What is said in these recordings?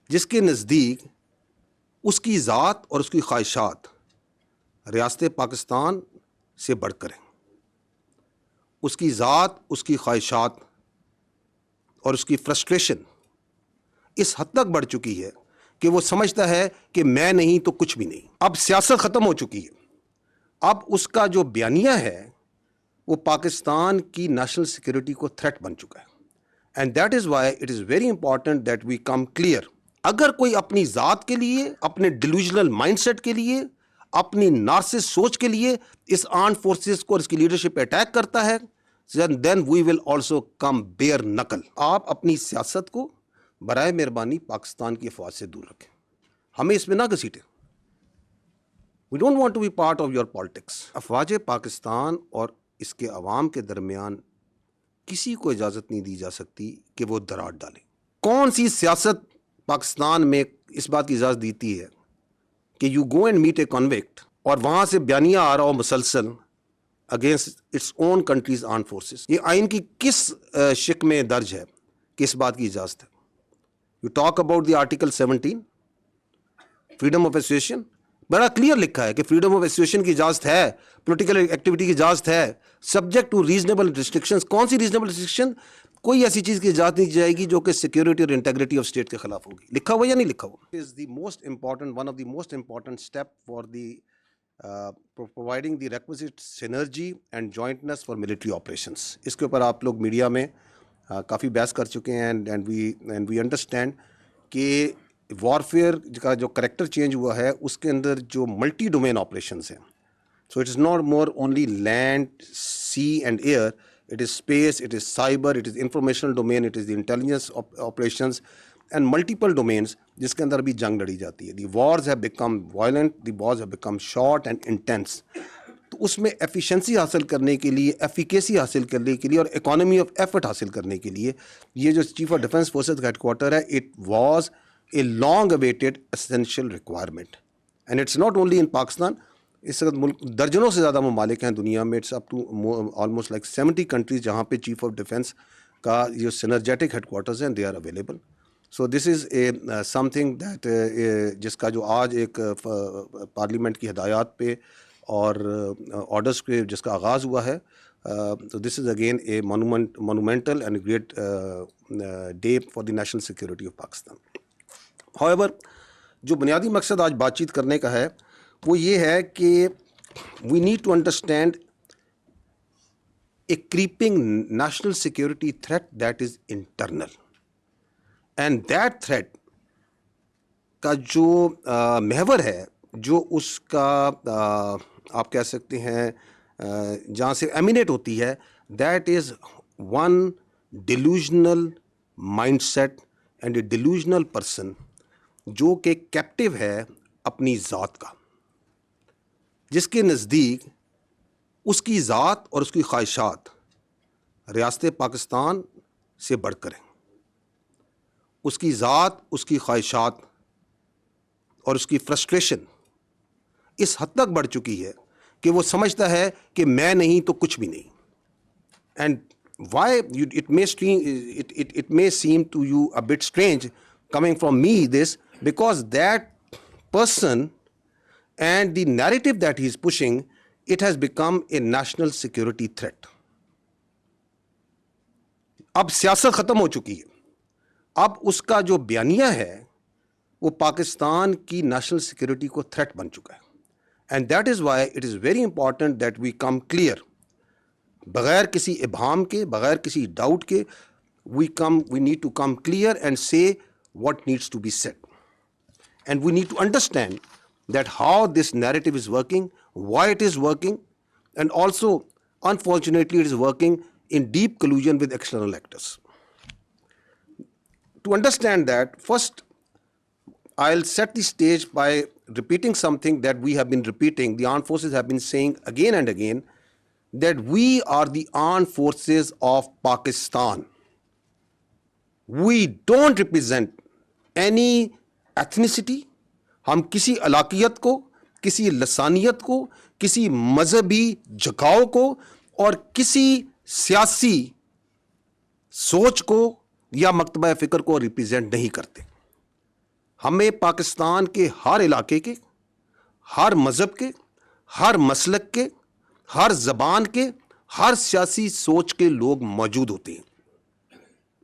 جس کے نزدیک اس کی ذات اور اس کی خواہشات ریاست پاکستان سے بڑھ کر ہیں. اس کی ذات، اس کی خواہشات اور اس کی فرسٹریشن اس حد تک بڑھ چکی ہے کہ وہ سمجھتا ہے کہ میں نہیں تو کچھ بھی نہیں. اب سیاست ختم ہو چکی ہے. اب اس کا جو بیانیہ ہے وہ پاکستان کی نیشنل سیکورٹی کو تھریٹ بن چکا ہے. And that is why it is very important that we come clear. اگر کوئی اپنی ذات کے لیے، اپنے ڈیلوژنل مائنڈ سیٹ کے لیے، اپنی نارسس سوچ کے لیے اس آرمڈ فورسز کو اور اس کی لیڈرشپ پہ اٹیک کرتا ہے، then we will also come bare knuckle. آپ اپنی سیاست کو برائے مہربانی پاکستان کی افواج سے دور رکھیں. ہمیں اس میں نہ گھسیٹیں. We don't want to be part of your politics. افواج پاکستان اور اس کے عوام کے درمیان کسی کو اجازت نہیں دی جا سکتی کہ وہ دراڑ ڈالیں. کون سی سیاست پاکستان میں اس بات کی اجازت دیتی ہے کہ you go and meet a convict اور وہاں سے بیانیہ آ رہا ہو مسلسل against its own countries arm forces? یہ آئین کی کس شق میں درج ہے کہ اس بات کی اجازت ہے؟ You talk about the article 17 freedom of association. بڑا کلیئر لکھا ہے کہ فریڈم آف ایسوسیشن کی اجازت ہے، پولیٹیکل ایکٹیویٹی کی اجازت ہے، سبجیکٹ ٹو ریزنیبل ریسٹرکشنز. کون سی ریزنیبل ریسٹرکشن؟ کوئی ایسی چیز کی اجازت نہیں دی جائے گی جو کہ سیکورٹی اور انٹیگریٹی آف اسٹیٹ کے خلاف ہوگی. لکھا ہوا یا نہیں لکھا ہوا؟ Is the most important, one of the most important step for the providing the requisite synergy and jointness for military operations. اس کے اوپر آپ لوگ میڈیا میں کافی بحث کر چکے ہیں and we understand کہ وارفیئر کا جو کریکٹر چینج ہوا ہے اس کے اندر جو ملٹی ڈومین آپریشنز ہیں. So it is not more only land, sea and air. It is space, it is cyber, it is informational domain, it is the intelligence operations and multiple domains جس کے اندر بھی جنگ لڑی جاتی ہے. The wars have become violent, the wars have become short and intense. تو اس میں efficiency حاصل کرنے کے لیے، ایفیکیسی حاصل کرنے کے لیے اور اکانومی آف ایفرٹ حاصل کرنے کے لیے یہ جو چیف آف ڈیفینس فورسز کا ہیڈ کوارٹر ہے، it was a long awaited essential requirement. And it's not only in Pakistan. اس وقت ملک درجنوں سے زیادہ ممالک ہیں دنیا میں، it's up to almost like 70 countries جہاں پہ چیف آف ڈیفینس کا جو سینرجیٹک ہیڈ کوارٹرز ہیں they are available. So this is a something that جس کا جو آج ایک پارلیمنٹ کی ہدایات پہ اور آرڈرس پہ جس کا آغاز ہوا ہے. تو this is again a monumental and great day for the national security of Pakistan. however جو بنیادی مقصد آج بات چیت کرنے کا ہے وہ یہ ہے کہ we need to understand a creeping national security threat that is internal. And that threat کا جو محور ہے، جو اس کا آپ کہہ سکتے ہیں جہاں سے ایمینیٹ ہوتی ہے، that is one delusional mindset and a delusional person جو کہ کیپٹیو ہے اپنی ذات کا، جس کے نزدیک اس کی ذات اور اس کی خواہشات ریاست پاکستان سے بڑھ کر ہیں. اس کی ذات، اس کی خواہشات اور اس کی فرسٹریشن اس حد تک بڑھ چکی ہے کہ وہ سمجھتا ہے کہ میں نہیں تو کچھ بھی نہیں. And why it may seem to you a bit strange coming from me this, because that person and the narrative that he is pushing, it has become a national security threat. اب سیاست ختم ہو چکی ہے. اب اس کا جو بیانیہ ہے وہ پاکستان کی نیشنل سیکورٹی کو تھریٹ بن چکا ہے. And that is why it is very important that we come clear, بغیر کسی ابہام کے، بغیر کسی ڈاؤٹ کے we need to come clear and say what needs to be said. And we need to understand that how this narrative is working, why it is working, and also, unfortunately, it is working in deep collusion with external actors. To understand that, first, I'll set the stage by repeating something that we have been repeating, the armed forces have been saying again and again, that we are the armed forces of Pakistan. We don't represent any ethnicity. ہم کسی علاقیت کو، کسی لسانیت کو، کسی مذہبی جھکاؤ کو اور کسی سیاسی سوچ کو یا مکتبہ فکر کو ریپرزینٹ نہیں کرتے. ہمیں پاکستان کے ہر علاقے کے، ہر مذہب کے، ہر مسلک کے، ہر زبان کے، ہر سیاسی سوچ کے لوگ موجود ہوتے ہیں.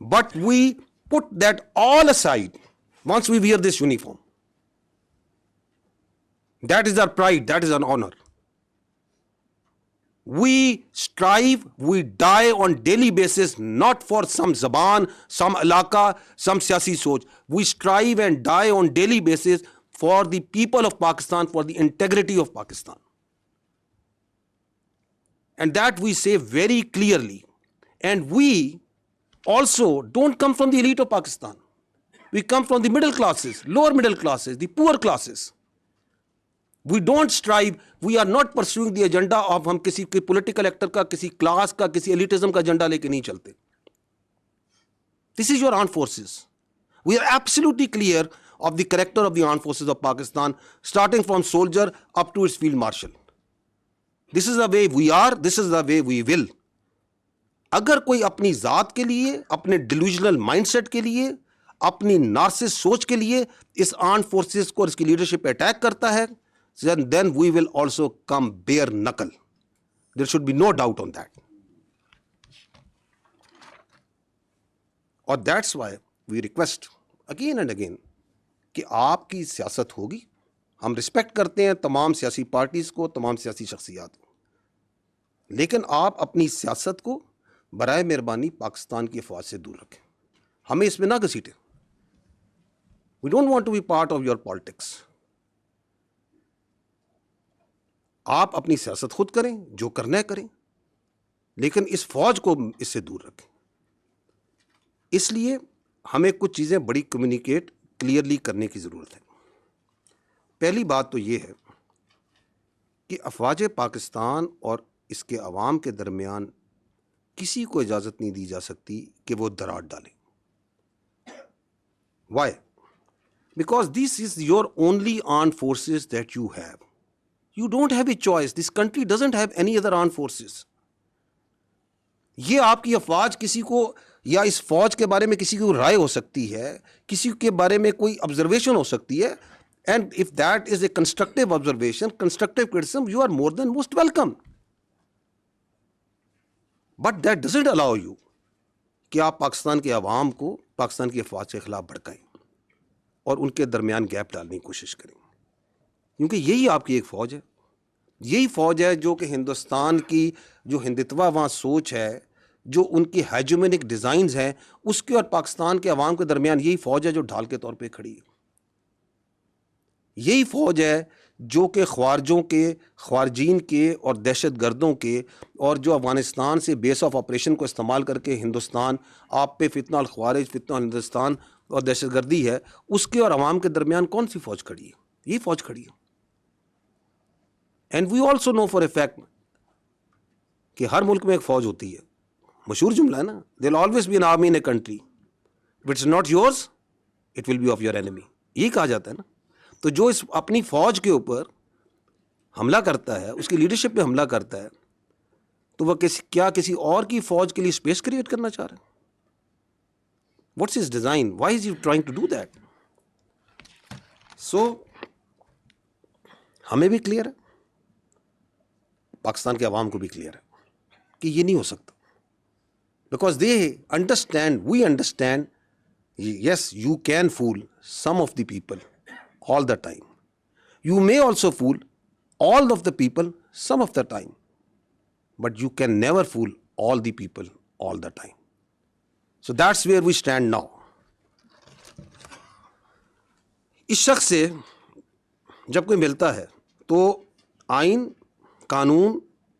But we put that all aside once we wear this uniform. That is our pride, that is our honor. We strive, we die on daily basis, not for some zaban, some alaka, some siyasi soch. We strive and die on daily basis for the people of Pakistan, for the integrity of Pakistan. And that we say very clearly. And we also don't come from the elite of Pakistan. We come from the middle classes, lower middle classes, the poor classes. We don't strive, we are not pursuing the agenda of ہم کسی کے political actor کا، کسی class کا، کسی elitism کا agenda لے کے نہیں چلتے. This is your armed forces. We are absolutely clear of the character of the armed forces of Pakistan, starting from soldier up to its field marshal. This is the way we are, this is the way we will. اگر کوئی اپنی ذات کے لیے، اپنے delusional mindset کے لیے، اپنی نارسس سوچ کے لیے اس آرمڈ فورسز کو اور اس کی لیڈرشپ پہ اٹیک کرتا ہے, then we will also come bare knuckle. There should be no doubt on that. اور that's why we request again and again کہ آپ کی سیاست ہوگی. ہم رسپیکٹ کرتے ہیں تمام سیاسی پارٹیز کو, تمام سیاسی شخصیات کو, لیکن آپ اپنی سیاست کو برائے مہربانی پاکستان کی افواج سے دور رکھیں. ہمیں اس میں نہ گھسیٹیں. We don't want to be part of your politics. آپ اپنی سیاست خود کریں, جو کرنا ہے کریں, لیکن اس فوج کو اس سے دور رکھیں. اس لیے ہمیں کچھ چیزیں بڑی کمیونیکیٹ کلیئرلی کرنے کی ضرورت ہے. پہلی بات تو یہ ہے کہ افواج پاکستان اور اس کے عوام کے درمیان کسی کو اجازت نہیں دی جا سکتی کہ وہ درار ڈالیں. Why? Because this is your only armed forces that you have. You don't have a choice. This country doesn't have any other armed forces. یہ آپ کی افواج کسی کو, یا اس فوج کے بارے میں کسی کو رائے ہو سکتی ہے, کسی کے بارے میں کوئی observation ہو سکتی ہے, and if that is a constructive observation, constructive criticism, you are more than most welcome. But that doesn't allow you کہ آپ پاکستان کے عوام کو پاکستان کی افواج کے خلاف بھڑکائیں اور ان کے درمیان گیپ ڈالنے کی کوشش کریں, کیونکہ یہی آپ کی ایک فوج ہے. یہی فوج ہے جو کہ ہندوستان کی جو ہندتوا وہاں سوچ ہے, جو ان کی ہیجومینک ڈیزائنز ہیں, اس کے اور پاکستان کے عوام کے درمیان یہی فوج ہے جو ڈھال کے طور پہ کھڑی ہے. یہی فوج ہے جو کہ خوارجوں کے, خوارجین کے اور دہشت گردوں کے, اور جو افغانستان سے بیس آف آپریشن کو استعمال کر کے ہندوستان آپ پہ فتنہ الخوارج, فتنہ ہندوستان اور دہشت گردی ہے, اس کے اور عوام کے درمیان کون سی فوج کھڑی ہے؟ یہی فوج کھڑی ہے. And we also know for a fact کہ ہر ملک میں ایک فوج ہوتی ہے. مشہور جملہ ہے نا, there will always be an army in a country, if it's not yours it will be of your enemy. یہی کہا جاتا ہے نا. تو جو اس اپنی فوج کے اوپر حملہ کرتا ہے, اس کی لیڈرشپ پہ حملہ کرتا ہے, تو وہ کیا کسی اور کی فوج کے لیے اسپیس کریٹ کرنا چاہ رہا ہے؟ What's his design? Why is he trying to do that? So ہمیں بھی کلیئر ہے, پاکستان کے عوام کو بھی کلیئر ہے کہ یہ نہیں ہو سکتا. Because they understand, we understand, yes you can fool some of the people all the time. You may also fool all of the people some of the time, but you can never fool all the people all the time. So that's where we stand now. اس شخص سے جب کوئی ملتا ہے تو آئین, قانون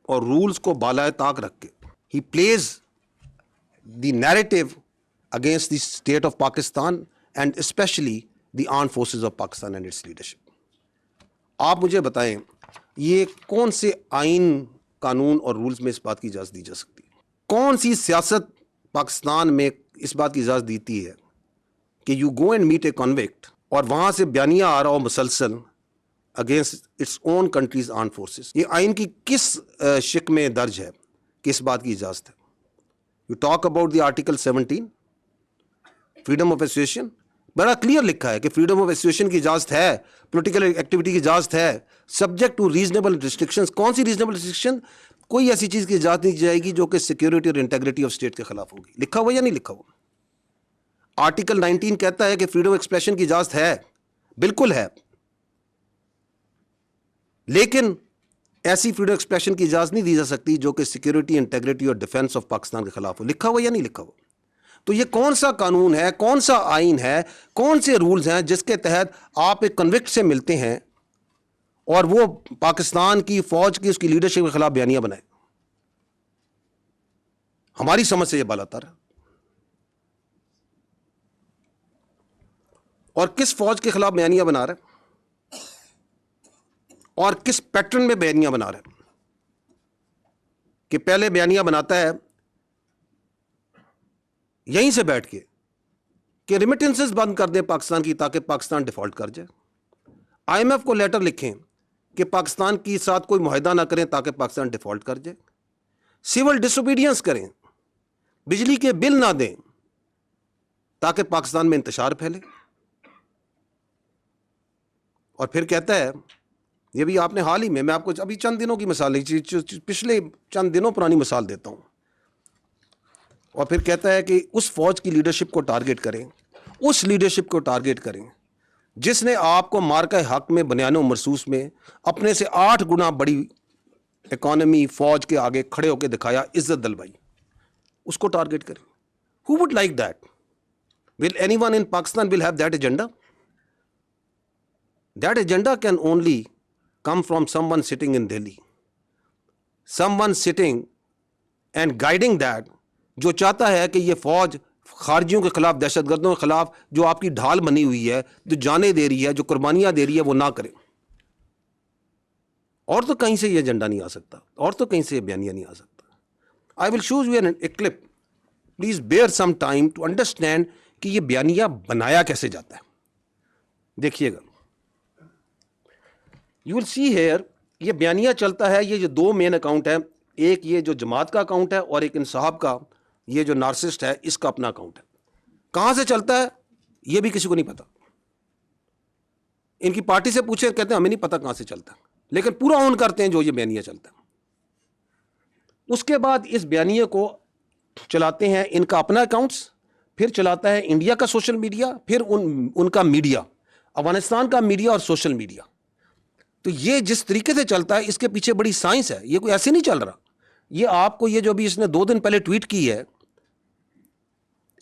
اور رولز کو بالائے طاق رکھ کے he plays the narrative against the state of Pakistan and especially the armed forces of Pakistan and its leadership. آپ مجھے بتائیں یہ کون سے آئین, قانون اور رولز میں اس بات کی اجازت دی جا سکتی ہے؟ کون سی سیاست پاکستان میں اس بات کی اجازت دیتی ہے کہ you go and meet a convict اور وہاں سے بیانیہ آ رہا ہو مسلسل against its own countries armed forces? یہ آئین کی کس شق میں درج ہے کہ اس بات کی اجازت ہے؟ You talk about the article 17, freedom of association. بڑا کلیئر لکھا ہے کہ فریڈم آف ایسوسیشن کی اجازت ہے, پولیٹیکل ایکٹیویٹی کی اجازت ہے, سبجیکٹ ٹو ریزنیبل ریسٹرکشنز. کون سی ریزنیبل ریسٹرکشن؟ کوئی ایسی چیز کی اجازت نہیں دی جائے گی جو کہ سیکیورٹی اور انٹیگریٹی آف اسٹیٹ کے خلاف ہوگی. لکھا ہوا یا نہیں لکھا ہوا؟ آرٹیکل 19 کہتا ہے کہ فریڈم آف ایکسپریشن کی اجازت ہے, بالکل ہے, لیکن ایسی فریڈم آف ایکسپریشن کی اجازت نہیں دی جا سکتی جو کہ سیکیورٹی, انٹیگریٹی اور ڈیفنس آف پاکستان کے خلاف ہو. لکھا ہوا یا نہیں لکھا ہوا؟ تو یہ کون سا قانون ہے, کون سا آئین ہے, کون سے رولز ہیں جس کے تحت آپ ایک کنوکٹ سے ملتے ہیں اور وہ پاکستان کی فوج کی اس کی لیڈرشپ کے خلاف بیانیہ بنائے؟ ہماری سمجھ سے یہ بالاتر ہے. اور کس فوج کے خلاف بیانیہ بنا رہا ہے اور کس پیٹرن میں بیانیہ بنا رہا ہے؟ کہ پہلے بیانیہ بناتا ہے یہیں سے بیٹھ کے کہ ریمیٹنسز بند کر دیں پاکستان کی تاکہ پاکستان ڈیفالٹ کر جائے. آئی ایم ایف کو لیٹر لکھیں کہ پاکستان کے ساتھ کوئی معاہدہ نہ کریں تاکہ پاکستان ڈیفالٹ کر جائے. سول ڈس اوبیڈینس کریں, بجلی کے بل نہ دیں تاکہ پاکستان میں انتشار پھیلے. اور پھر کہتا ہے, یہ بھی آپ نے حال ہی میں آپ کو ابھی چند دنوں کی مثال, پچھلے چند دنوں پرانی مثال دیتا ہوں, اور پھر کہتا ہے کہ اس فوج کی لیڈرشپ کو ٹارگٹ کریں, اس لیڈرشپ کو ٹارگٹ کریں جس نے آپ کو مارکہ حق میں بنیان و مرصوص میں اپنے سے 8 گنا بڑی اکانومی فوج کے آگے کھڑے ہو کے دکھایا, عزت دلوائی. اس کو ٹارگٹ کریں. Who would like that? Will anyone in Pakistan will have that agenda? That agenda can only come from someone sitting in Delhi. Someone sitting and guiding that, جو چاہتا ہے کہ یہ فوج خارجیوں کے خلاف, دہشت گردوں کے خلاف جو آپ کی ڈھال بنی ہوئی ہے, جو جانیں دے رہی ہے, جو قربانیاں دے رہی ہے, وہ نہ کریں. اور تو کہیں سے یہ ایجنڈا نہیں آ سکتا, اور تو کہیں سے یہ بیانیہ نہیں آ سکتا. I will show you a clip. Please bear some time to understand کہ یہ بیانیہ بنایا کیسے جاتا ہے. دیکھیے گا, you will see here, یہ بیانیہ چلتا ہے, یہ جو 2 مین اکاؤنٹ ہے, ایک یہ جو جماعت کا اکاؤنٹ ہے اور ایک انصاف کا, یہ جو نارسسٹ ہے اس کا اپنا اکاؤنٹ ہے. کہاں سے چلتا ہے یہ بھی کسی کو نہیں پتا. ان کی پارٹی سے پوچھیں, کہتے ہیں ہمیں نہیں پتا کہاں سے چلتا ہے, لیکن پورا اون کرتے ہیں جو یہ بیانیہ چلتا ہے. اس کے بعد اس بیانیے کو چلاتے ہیں ان کا اپنا اکاؤنٹس, پھر چلاتا ہے انڈیا کا سوشل میڈیا, پھر ان کا میڈیا, افغانستان کا میڈیا اور سوشل میڈیا. تو یہ جس طریقے سے چلتا ہے اس کے پیچھے بڑی سائنس ہے, یہ کوئی ایسے نہیں چل رہا. یہ آپ کو یہ جو بھی اس نے 2 دن پہلے ٹویٹ کی ہے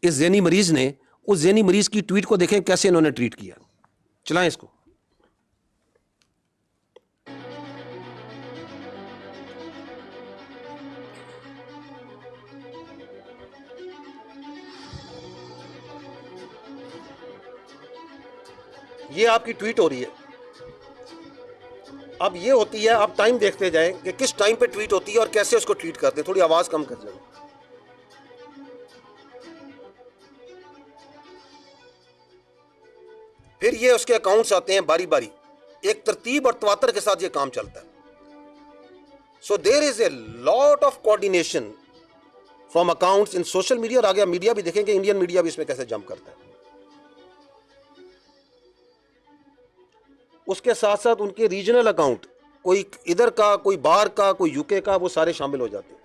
اس ذہنی مریض نے, اس ذہنی مریض کی ٹویٹ کو دیکھیں کیسے انہوں نے ٹویٹ کیا. چلائیں اس کو. یہ آپ کی ٹویٹ ہو رہی ہے. اب یہ ہوتی ہے, آپ ٹائم دیکھتے جائیں کہ کس ٹائم پہ ٹویٹ ہوتی ہے اور کیسے اس کو ٹویٹ کرتے ہیں. تھوڑی آواز کم کر لیں. پھر یہ اس کے اکاؤنٹس آتے ہیں باری باری, ایک ترتیب اور تواتر کے ساتھ یہ کام چلتا ہے. So there is a lot of coordination from accounts in social media. اور آگے میڈیا بھی دیکھیں کہ انڈین میڈیا بھی اس میں کیسے جمپ کرتا ہے. اس کے ساتھ ساتھ ان کے ریجنل اکاؤنٹ, کوئی ادھر کا, کوئی باہر کا, کوئی UK کا, وہ سارے شامل ہو جاتے ہیں.